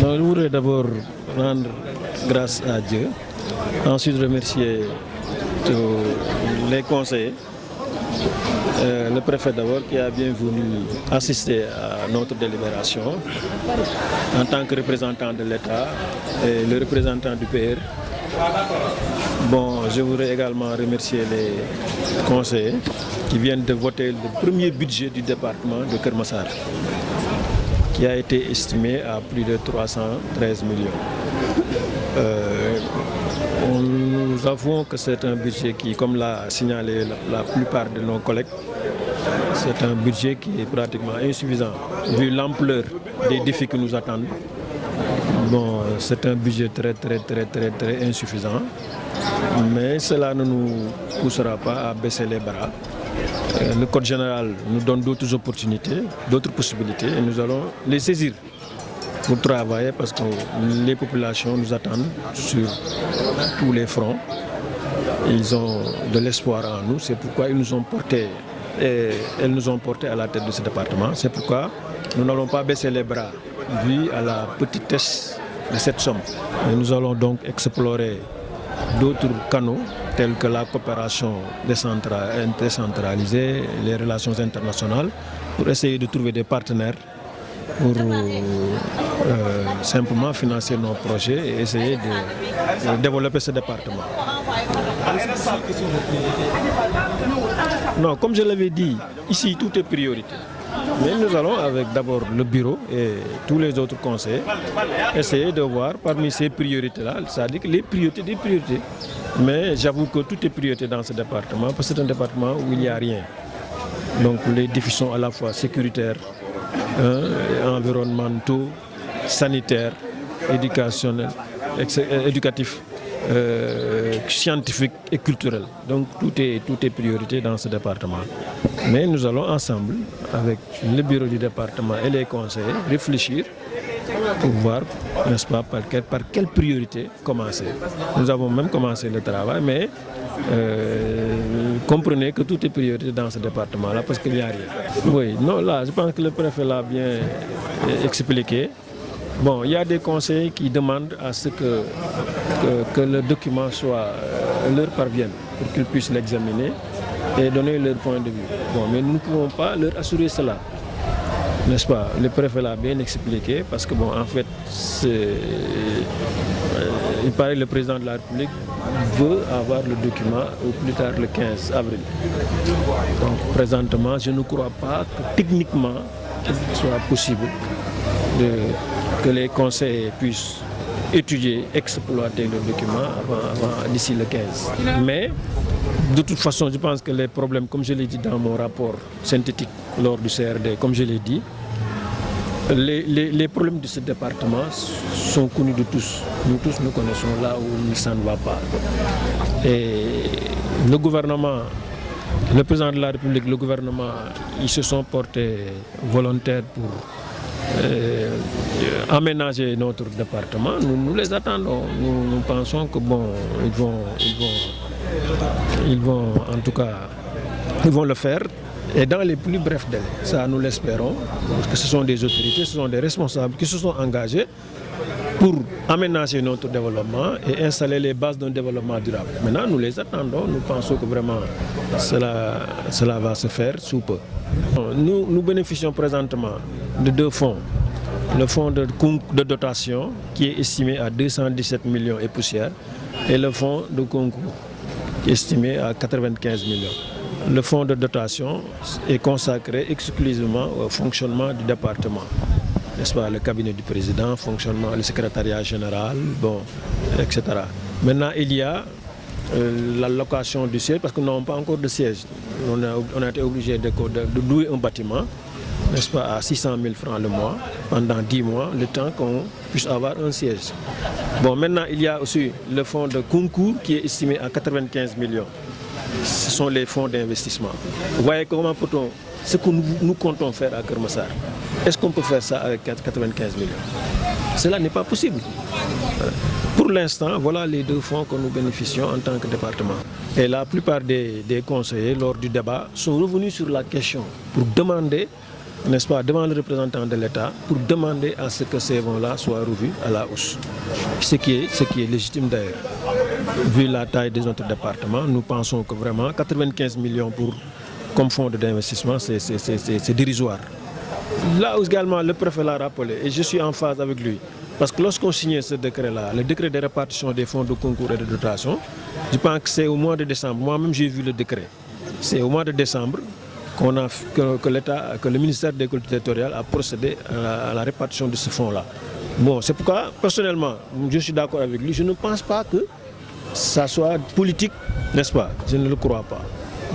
Non, je voudrais d'abord rendre grâce à Dieu, ensuite remercier tous les conseillers, le préfet d'abord qui a bien voulu assister à notre délibération en tant que représentant de l'État et le représentant du PR. Bon, je voudrais également remercier les conseillers qui viennent de voter le premier budget du département de Keur Massar, qui a été estimé à plus de 313 millions. Nous avouons que c'est un budget qui, comme l'a signalé la plupart de nos collègues, c'est un budget qui est pratiquement insuffisant vu l'ampleur des défis qui nous attendent. Bon, c'est un budget très insuffisant, mais cela ne nous poussera pas à baisser les bras. Le Code général nous donne d'autres opportunités, d'autres possibilités et nous allons les saisir pour travailler parce que les populations nous attendent sur tous les fronts. Ils ont de l'espoir en nous, c'est pourquoi ils nous ont portés et elles nous ont portés à la tête de ce département. C'est pourquoi nous n'allons pas baisser les bras vu à la petitesse de cette somme. Et nous allons donc explorer d'autres canaux tels que la coopération décentralisée, les relations internationales, pour essayer de trouver des partenaires pour simplement financer nos projets et essayer de développer ce département. Non, comme je l'avais dit, ici tout est priorité. Mais nous allons avec d'abord le bureau et tous les autres conseils essayer de voir parmi ces priorités-là, c'est-à-dire que les priorités des priorités. Mais j'avoue que tout est priorité dans ce département parce que c'est un département où il n'y a rien. Donc les défis sont à la fois sécuritaires, environnementaux, sanitaires, éducatifs, scientifiques et culturels. Donc tout est priorité dans ce département. Mais nous allons ensemble, avec le bureau du département et les conseillers, réfléchir pour voir, n'est-ce pas, par quelle priorité commencer. Nous avons même commencé le travail, mais comprenez que tout est priorité dans ce département-là parce qu'il n'y a rien. Oui, non, là, je pense que le préfet l'a bien expliqué. Bon, il y a des conseillers qui demandent à ce que le document leur parvienne pour qu'ils puissent l'examiner et donner leur point de vue. Bon, mais nous ne pouvons pas leur assurer cela. N'est-ce pas? Le préfet l'a bien expliqué parce que, bon, en fait, il paraît que le président de la République veut avoir le document au plus tard le 15 avril. Donc, présentement, je ne crois pas que techniquement, il soit possible que les conseillers puissent étudier, exploiter le document d'ici le 15. Mais, de toute façon, je pense que les problèmes, comme je l'ai dit dans mon rapport synthétique lors du CRD, comme je l'ai dit, les problèmes de ce département sont connus de tous. Nous tous nous connaissons là où ça ne va pas. Et le gouvernement, le président de la République, le gouvernement, ils se sont portés volontaires pour aménager notre département. Nous les attendons. Nous pensons que bon, ils vont en tout cas, ils vont le faire et dans les plus brefs délais. Ça, nous l'espérons, parce que ce sont des autorités, ce sont des responsables qui se sont engagés pour aménager notre développement et installer les bases d'un développement durable. Maintenant, nous les attendons, nous pensons que vraiment cela va se faire sous peu. Nous bénéficions présentement de deux fonds. Le fonds de dotation qui est estimé à 217 millions et poussière et le fonds de concours qui est estimé à 95 millions. Le fonds de dotation est consacré exclusivement au fonctionnement du département. N'est-ce pas, le cabinet du président, fonctionnement, le secrétariat général, bon, etc. Maintenant, il y a l'allocation du siège, parce que nous n'avons pas encore de siège. On a été obligé de louer un bâtiment, n'est-ce pas, à 600 000 francs le mois, pendant 10 mois, le temps qu'on puisse avoir un siège. Bon, maintenant, il y a aussi le fonds de concours qui est estimé à 95 millions. Ce sont les fonds d'investissement. Vous voyez comment peut-on, ce que nous comptons faire à Keur Massar, est-ce qu'on peut faire ça avec 95 millions? Cela n'est pas possible. Pour l'instant, voilà les deux fonds que nous bénéficions en tant que département. Et la plupart des conseillers, lors du débat, sont revenus sur la question pour demander n'est-ce pas, devant le représentant de l'État pour demander à ce que ces fonds-là soient revus à la hausse. Ce qui est légitime d'ailleurs. Vu la taille de notre département, nous pensons que vraiment 95 millions comme fonds d'investissement, c'est dérisoire. Là également, le préfet l'a rappelé et je suis en phase avec lui. Parce que lorsqu'on signait ce décret-là, le décret de répartition des fonds de concours et de dotation, je pense que c'est au mois de décembre. Moi-même, j'ai vu le décret. C'est au mois de décembre que le ministère des collectivités territoriales a procédé à la répartition de ce fonds-là. Bon, c'est pourquoi, personnellement, je suis d'accord avec lui. Je ne pense pas que ça soit politique, n'est-ce pas? Je ne le crois pas.